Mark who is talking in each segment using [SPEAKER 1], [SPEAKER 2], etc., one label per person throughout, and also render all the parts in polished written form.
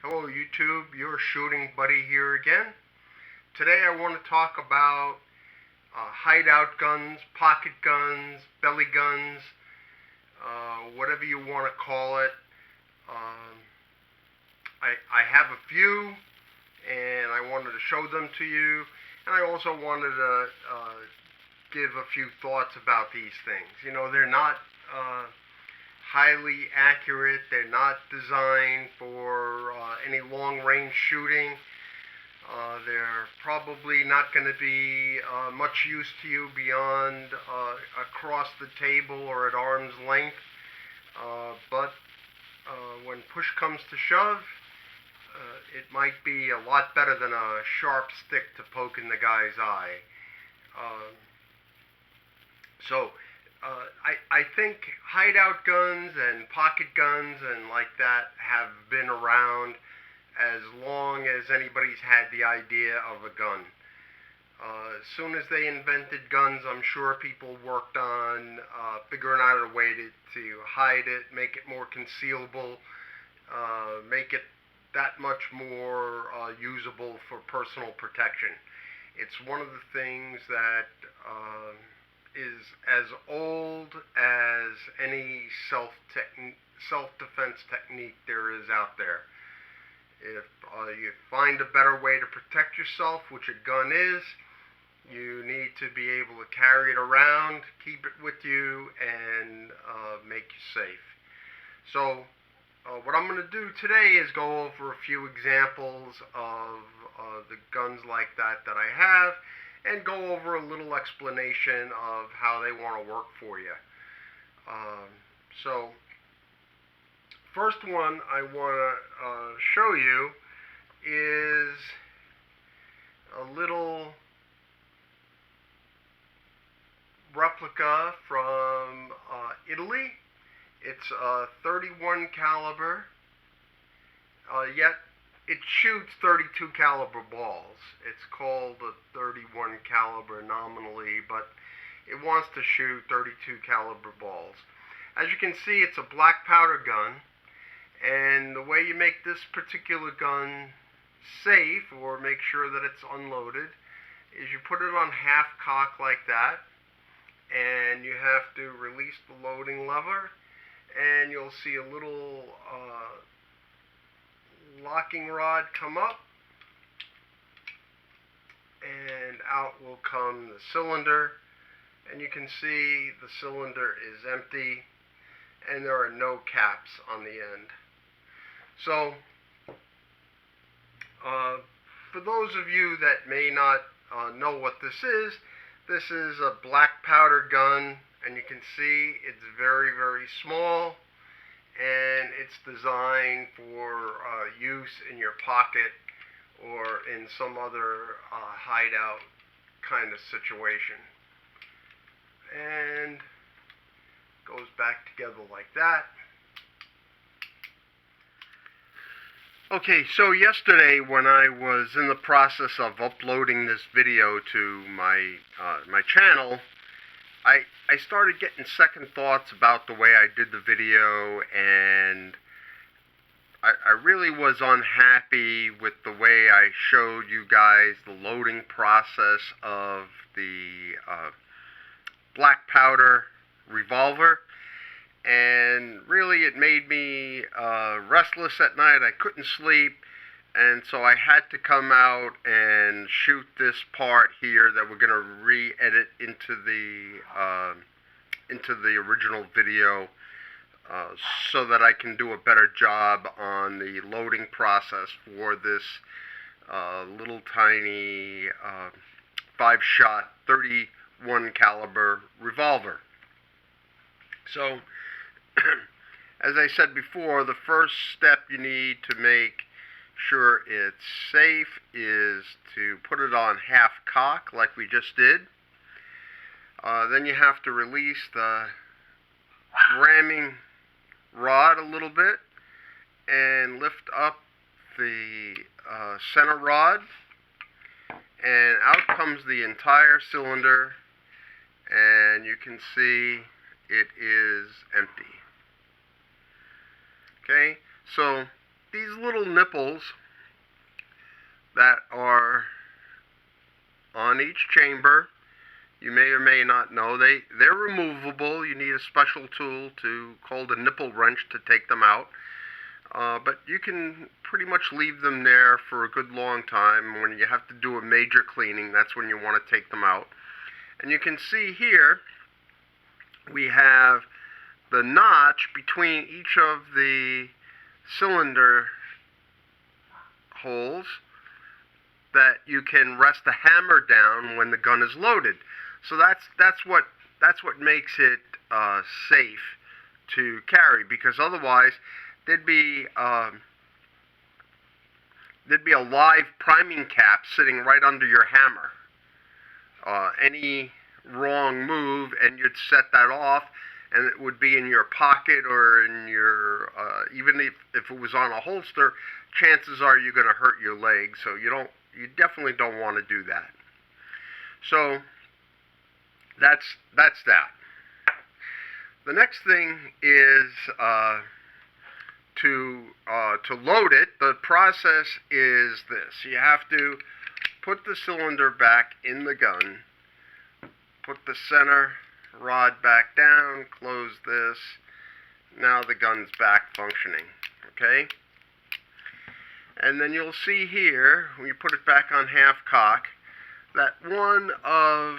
[SPEAKER 1] Hello YouTube, your shooting buddy here again. Today I want to talk about hideout guns, pocket guns, belly guns, whatever you want to call it. I have a few and I wanted to show them to you, and I also wanted to give a few thoughts about these things. You know, they're not highly accurate. They're not designed for any long-range shooting. They're probably not going to be much use to you beyond across the table or at arm's length. But when push comes to shove, it might be a lot better than a sharp stick to poke in the guy's eye. I think hideout guns and pocket guns and like that have been around as long as anybody's had the idea of a gun. As soon as they invented guns, I'm sure people worked on figuring out a way to hide it, make it more concealable, make it that much more usable for personal protection. It's one of the things that is as old as any self-defense technique there is out there. If you find a better way to protect yourself, which a gun is, you need to be able to carry it around, keep it with you, and make you safe. So what I'm going to do today is go over a few examples of the guns like that I have, and go over a little explanation of how they want to work for you. So, first one I want to show you is a little replica from Italy. It's a 31 caliber, yet it shoots 32 caliber balls. It's called a 31 caliber nominally, but it wants to shoot 32 caliber balls. As you can see, it's a black powder gun, and the way you make this particular gun safe, or make sure that it's unloaded, is you put it on half cock like that, and you have to release the loading lever, and you'll see a little locking rod come up, and out will come the cylinder, and you can see the cylinder is empty and there are no caps on the end. So for those of you that may not know what this is a black powder gun, and you can see it's very, very small, and it's designed for use in your pocket or in some other hideout kind of situation. And goes back together like that. Okay, so yesterday when I was in the process of uploading this video to my channel, I started getting second thoughts about the way I did the video, and I really was unhappy with the way I showed you guys the loading process of the black powder revolver, and really it made me restless at night. I couldn't sleep, and so I had to come out and shoot this part here that we're going to re-edit into the original video, so that I can do a better job on the loading process for this little tiny 5-shot 31 caliber revolver. So, as I said before, the first step you need to make sure it's safe is to put it on half cock like we just did. Then you have to release the ramming rod a little bit and lift up the center rod, and out comes the entire cylinder, and you can see it is empty. Okay, so these little nipples that are on each chamber, you may or may not know, they're removable. You need a special tool called a nipple wrench to take them out. But you can pretty much leave them there for a good long time. When you have to do a major cleaning, that's when you want to take them out. And you can see here we have the notch between each of the cylinder holes that you can rest the hammer down when the gun is loaded. So that's what makes it safe to carry, because otherwise there'd be a live priming cap sitting right under your hammer. Any wrong move and you'd set that off, and it would be in your pocket or in your even if it was on a holster, chances are you're going to hurt your leg. So you definitely don't want to do that. So that's that. The next thing is to load it. The process is this: you have to put the cylinder back in the gun, put the center rod back down, close this. Now the gun's back functioning. Okay. And then you'll see here, when you put it back on half cock, that one of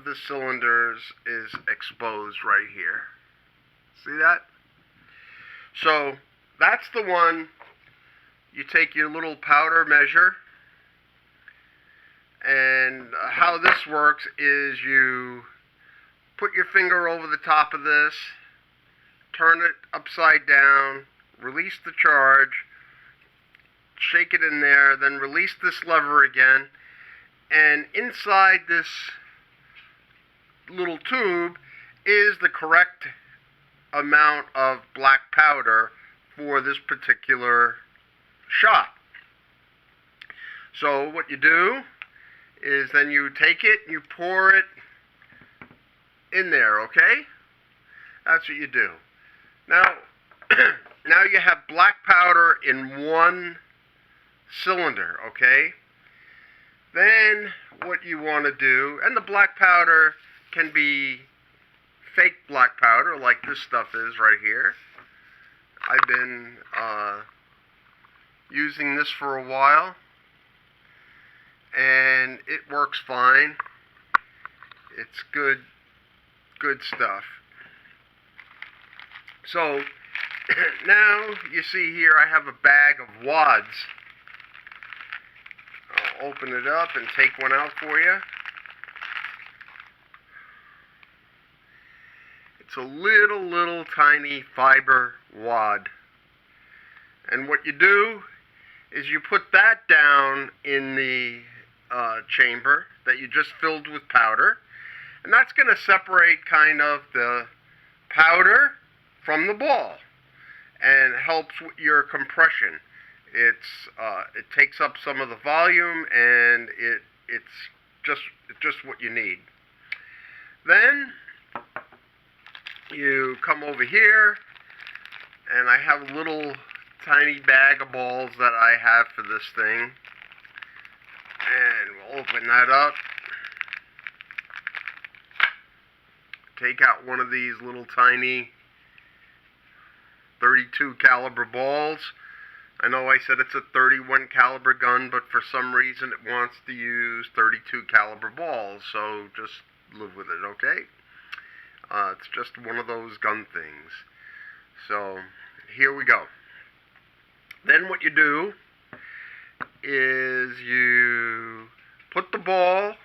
[SPEAKER 1] the cylinders is exposed right here. See that? So that's the one. You take your little powder measure, and how this works is you put your finger over the top of this, turn it upside down, release the charge, shake it in there, then release this lever again, and inside this little tube is the correct amount of black powder for this particular shot. So what you do is then you take it and you pour it in there, okay? That's what you do. Now, now you have black powder in one cylinder, okay? Then what you want to do, and the black powder can be fake black powder like this stuff is right here. I've been using this for a while, and it works fine. It's good stuff. So now you see here I have a bag of wads. I'll open it up and take one out for you. It's a little tiny fiber wad. And what you do is you put that down in the chamber that you just filled with powder. And that's going to separate kind of the powder from the ball and helps with your compression. It takes up some of the volume, and it's just what you need. Then you come over here, and I have a little tiny bag of balls that I have for this thing, and we'll open that up, take out one of these little tiny 32 caliber balls. I know I said it's a 31 caliber gun, but for some reason it wants to use 32 caliber balls, so just live with it, okay? It's just one of those gun things. So here we go. Then what you do is you put the ball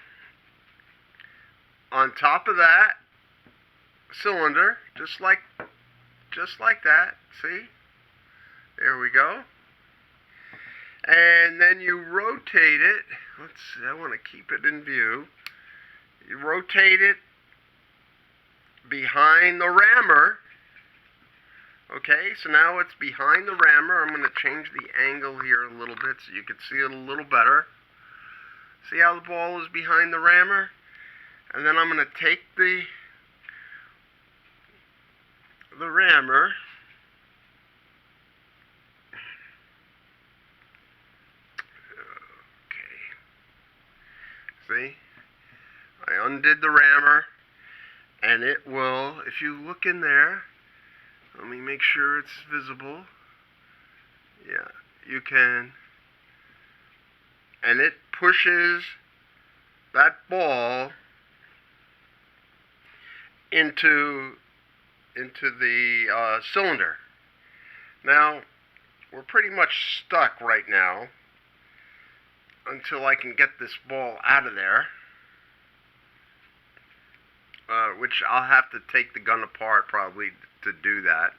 [SPEAKER 1] on top of that cylinder, just like that. See? There we go. And then you rotate it. Let's see, I want to keep it in view. You rotate it behind the rammer. Okay, so now it's behind the rammer. I'm going to change the angle here a little bit so you can see it a little better. See how the ball is behind the rammer? And then I'm going to take the rammer See? I undid the rammer, and it will, if you look in there, let me make sure it's visible. Yeah, you can. And it pushes that ball into the cylinder. Now, we're pretty much stuck right now until I can get this ball out of there, which I'll have to take the gun apart probably to do that,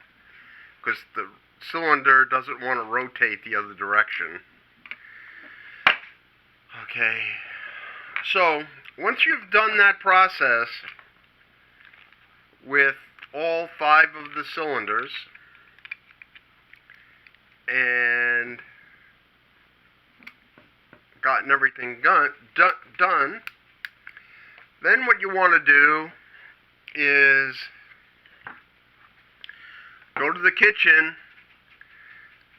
[SPEAKER 1] because the cylinder doesn't want to rotate the other direction. Okay, so once you've done that process with all 5 of the cylinders and gotten everything done, then what you want to do is go to the kitchen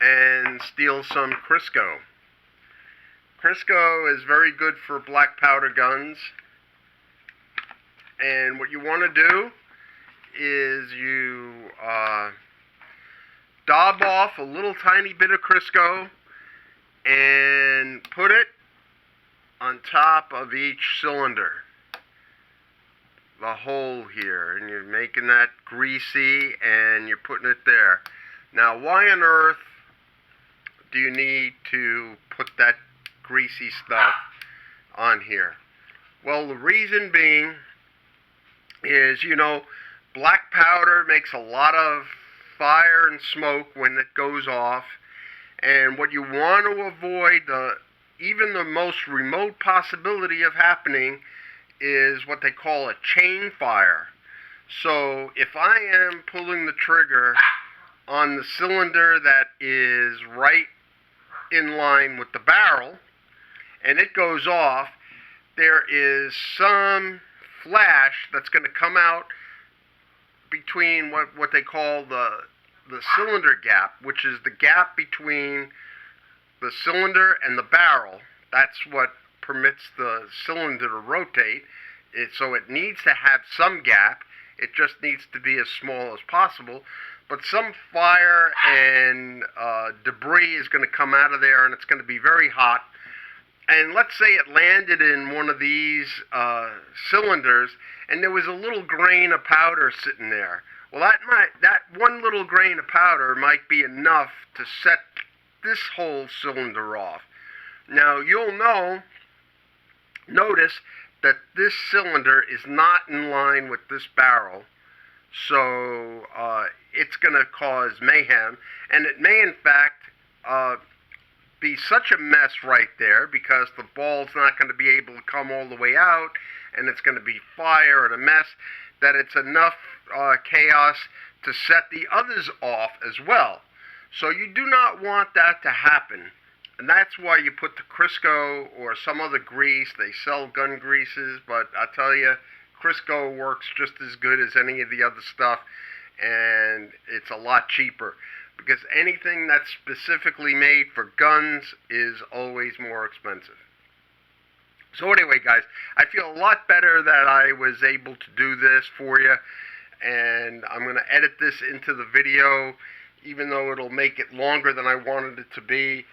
[SPEAKER 1] and steal some Crisco. Crisco is very good for black powder guns, and what you want to do is you daub off a little tiny bit of Crisco and put it on top of each cylinder, the hole here, and you're making that greasy and you're putting it there. Now, why on earth do you need to put that greasy stuff on here? Well, the reason being is, you know, black powder makes a lot of fire and smoke when it goes off, and what you want to avoid, even the most remote possibility of happening, is what they call a chain fire. So if I am pulling the trigger on the cylinder that is right in line with the barrel and it goes off, there is some flash that's going to come out between what they call the cylinder gap, which is the gap between the cylinder and the barrel. That's what permits the cylinder to rotate. So it needs to have some gap. It just needs to be as small as possible. But some fire and debris is going to come out of there, and it's going to be very hot. And let's say it landed in one of these cylinders, and there was a little grain of powder sitting there. Well, that one little grain of powder might be enough to set this whole cylinder off. Now, you'll notice that this cylinder is not in line with this barrel, so it's going to cause mayhem, and it may in fact be such a mess right there, because the ball's not going to be able to come all the way out, and it's going to be fire and a mess, that it's enough chaos to set the others off as well. So you do not want that to happen. And that's why you put the Crisco or some other grease. They sell gun greases, but I tell you, Crisco works just as good as any of the other stuff, and it's a lot cheaper, because anything that's specifically made for guns is always more expensive. So anyway, guys, I feel a lot better that I was able to do this for you, and I'm going to edit this into the video, even though it'll make it longer than I wanted it to be.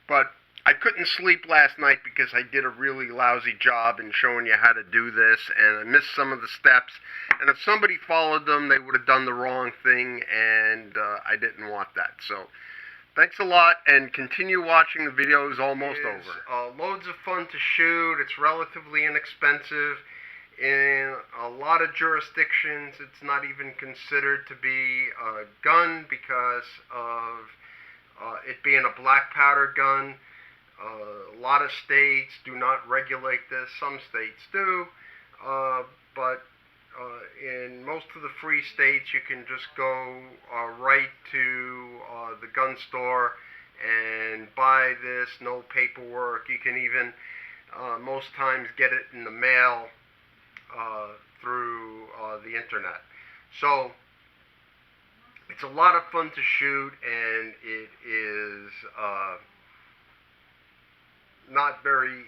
[SPEAKER 1] But I couldn't sleep last night because I did a really lousy job in showing you how to do this, and I missed some of the steps. And if somebody followed them, they would have done the wrong thing, and I didn't want that. So thanks a lot, and continue watching. The video is almost over. Loads of fun to shoot. It's relatively inexpensive. In a lot of jurisdictions, it's not even considered to be a gun because of it being a black powder gun. A lot of states do not regulate this. Some states do, but in most of the free states, you can just go right to the gun store and buy this, no paperwork. You can even most times get it in the mail through the internet. So it's a lot of fun to shoot, and it is not very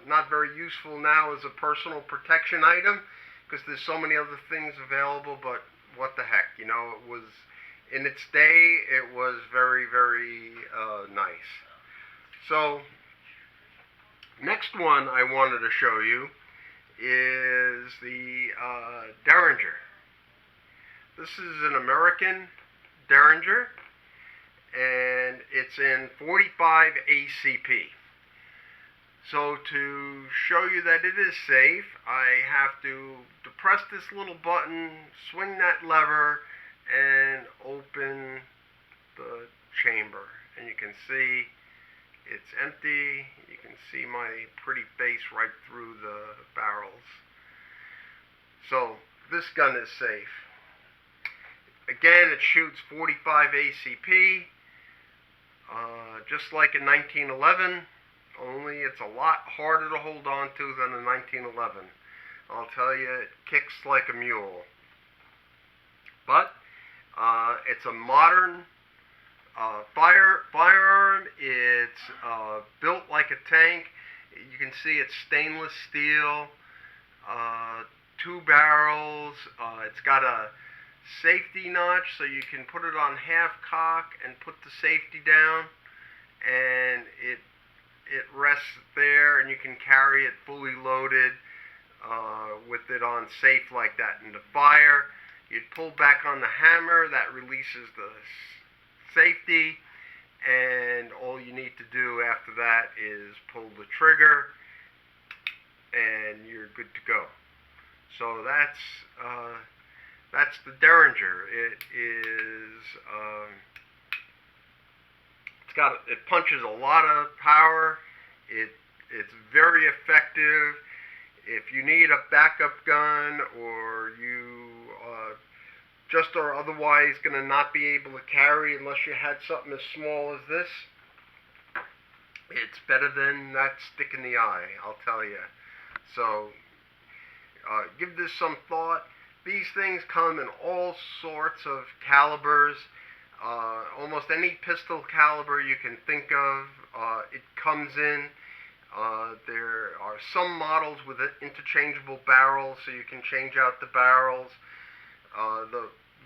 [SPEAKER 1] not very useful now as a personal protection item because there's so many other things available, but what the heck, you know, it was, in its day, it was very, very nice. So, next one I wanted to show you is the Derringer. This is an American Derringer, and it's in 45 ACP. So to show you that it is safe, I have to depress this little button, swing that lever, and open the chamber. And you can see it's empty. You can see my pretty face right through the barrels. So this gun is safe. Again, it shoots 45 ACP, just like in 1911. Only it's a lot harder to hold on to than a 1911. I'll tell you, it kicks like a mule. But it's a modern firearm. It's built like a tank. You can see it's stainless steel, 2 barrels. It's got a safety notch, so you can put it on half cock and put the safety down, and it rests there, and you can carry it fully loaded with it on safe like that. And to fire, you'd pull back on the hammer, that releases the safety, and all you need to do after that is pull the trigger, and you're good to go. So that's the Derringer. It is it punches a lot of power. It's very effective. If you need a backup gun, or you just are otherwise going to not be able to carry unless you had something as small as this, it's better than that stick in the eye, I'll tell you. So give this some thought. These things come in all sorts of calibers. Almost any pistol caliber you can think of, it comes in. There are some models with interchangeable barrels, so you can change out the barrels.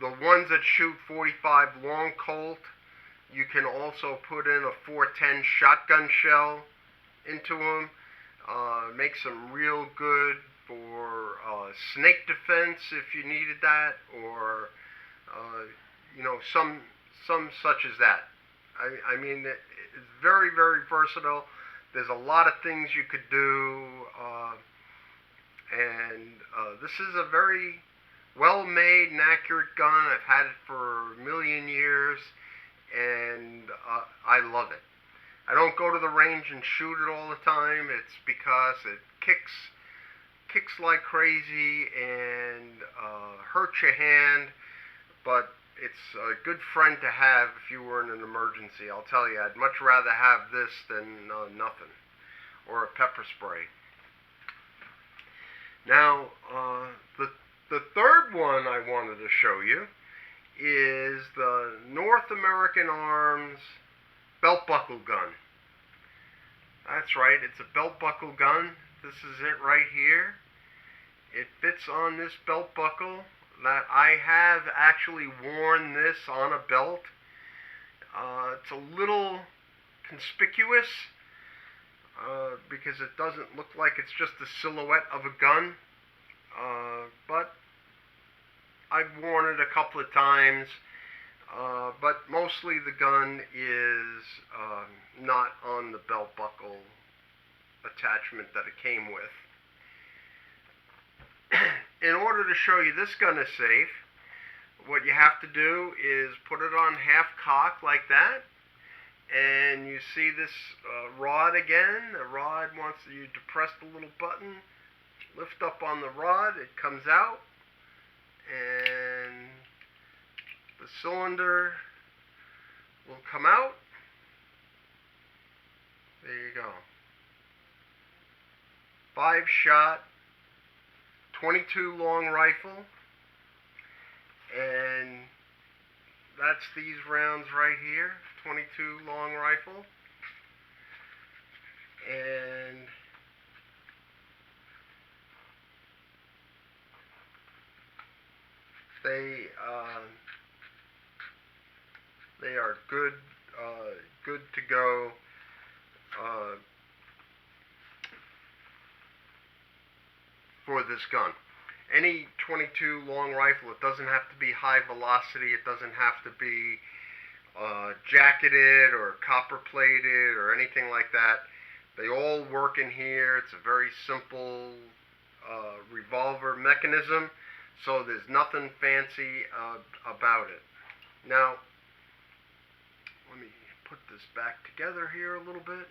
[SPEAKER 1] The ones that shoot 45 long Colt, you can also put in a 410 shotgun shell into them. Makes them real good for snake defense if you needed that, or you know, some such as that. I mean, it's very, very versatile. There's a lot of things you could do, and this is a very well-made and accurate gun. I've had it for a million years, and I love it. I don't go to the range and shoot it all the time. It's because it kicks like crazy and hurts your hand, but it's a good friend to have if you were in an emergency. I'll tell you, I'd much rather have this than nothing, or a pepper spray. Now, the third one I wanted to show you is the North American Arms belt buckle gun. That's right, it's a belt buckle gun. This is it right here. It fits on this belt buckle. That I have actually worn this on a belt. It's a little conspicuous because it doesn't look like it's just a silhouette of a gun, but I've worn it a couple of times, but mostly the gun is not on the belt buckle attachment that it came with. In order to show you this gun is safe, what you have to do is put it on half cock like that, and you see this rod again. The rod, once you depress the little button, lift up on the rod, it comes out, and the cylinder will come out. There you go. 5-shot 22 long rifle, and that's these rounds right here, 22 long rifle, and They they are good good to go. For this gun. Any 22 long rifle, it doesn't have to be high velocity, it doesn't have to be jacketed or copper plated or anything like that. They all work in here. It's a very simple revolver mechanism, so there's nothing fancy about it. Now, let me put this back together here a little bit.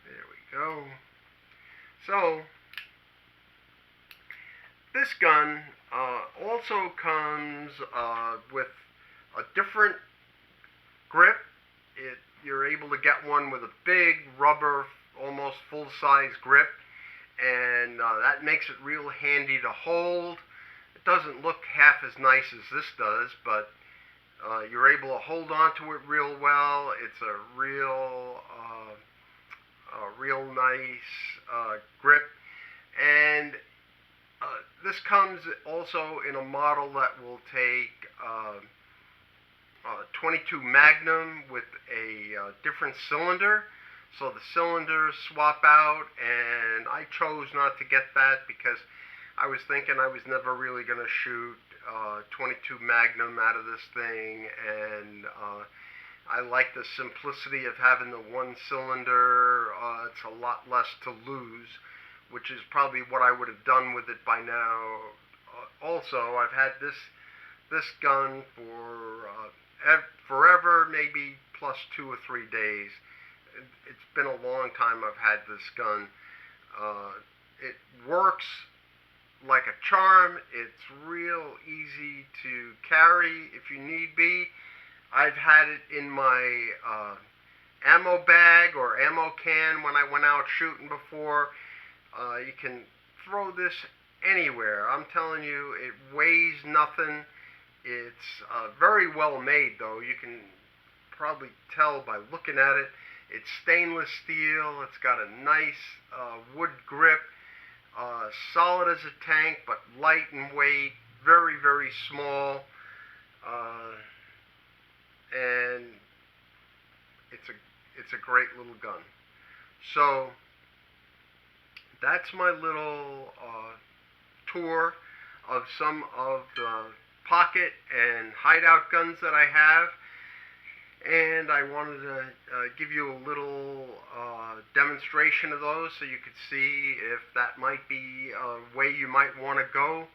[SPEAKER 1] There we go. So, this gun also comes with a different grip. You're able to get one with a big rubber, almost full-size grip, and that makes it real handy to hold. It doesn't look half as nice as this does, but you're able to hold on to it real well. It's a real nice grip, and this comes also in a model that will take 22 Magnum with a different cylinder, so the cylinders swap out, and I chose not to get that because I was thinking I was never really going to shoot 22 Magnum out of this thing, and I like the simplicity of having the one cylinder. It's a lot less to lose, which is probably what I would have done with it by now. Also, I've had this gun for forever, maybe plus 2 or 3 days. It's been a long time I've had this gun. It works like a charm. It's real easy to carry if you need be. I've had it in my ammo bag or ammo can when I went out shooting before. You can throw this anywhere. I'm telling you, it weighs nothing. It's very well made, though. You can probably tell by looking at it. It's stainless steel. It's got a nice wood grip. Solid as a tank, but light in weight. Very, very small. And it's a great little gun. So that's my little tour of some of the pocket and hideout guns that I have, and I wanted to give you a little demonstration of those so you could see if that might be a way you might want to go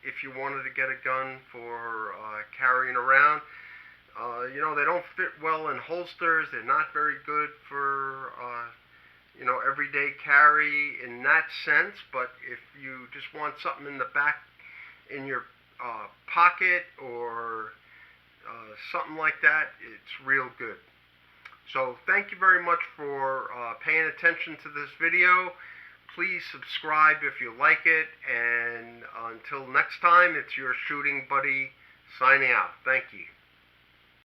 [SPEAKER 1] if you wanted to get a gun for carrying around. You know, they don't fit well in holsters. They're not very good for you know, everyday carry in that sense, but if you just want something in the back in your pocket or something like that, it's real good. So thank you very much for paying attention to this video. Please subscribe if you like it, and until next time, it's your shooting buddy signing out. Thank you.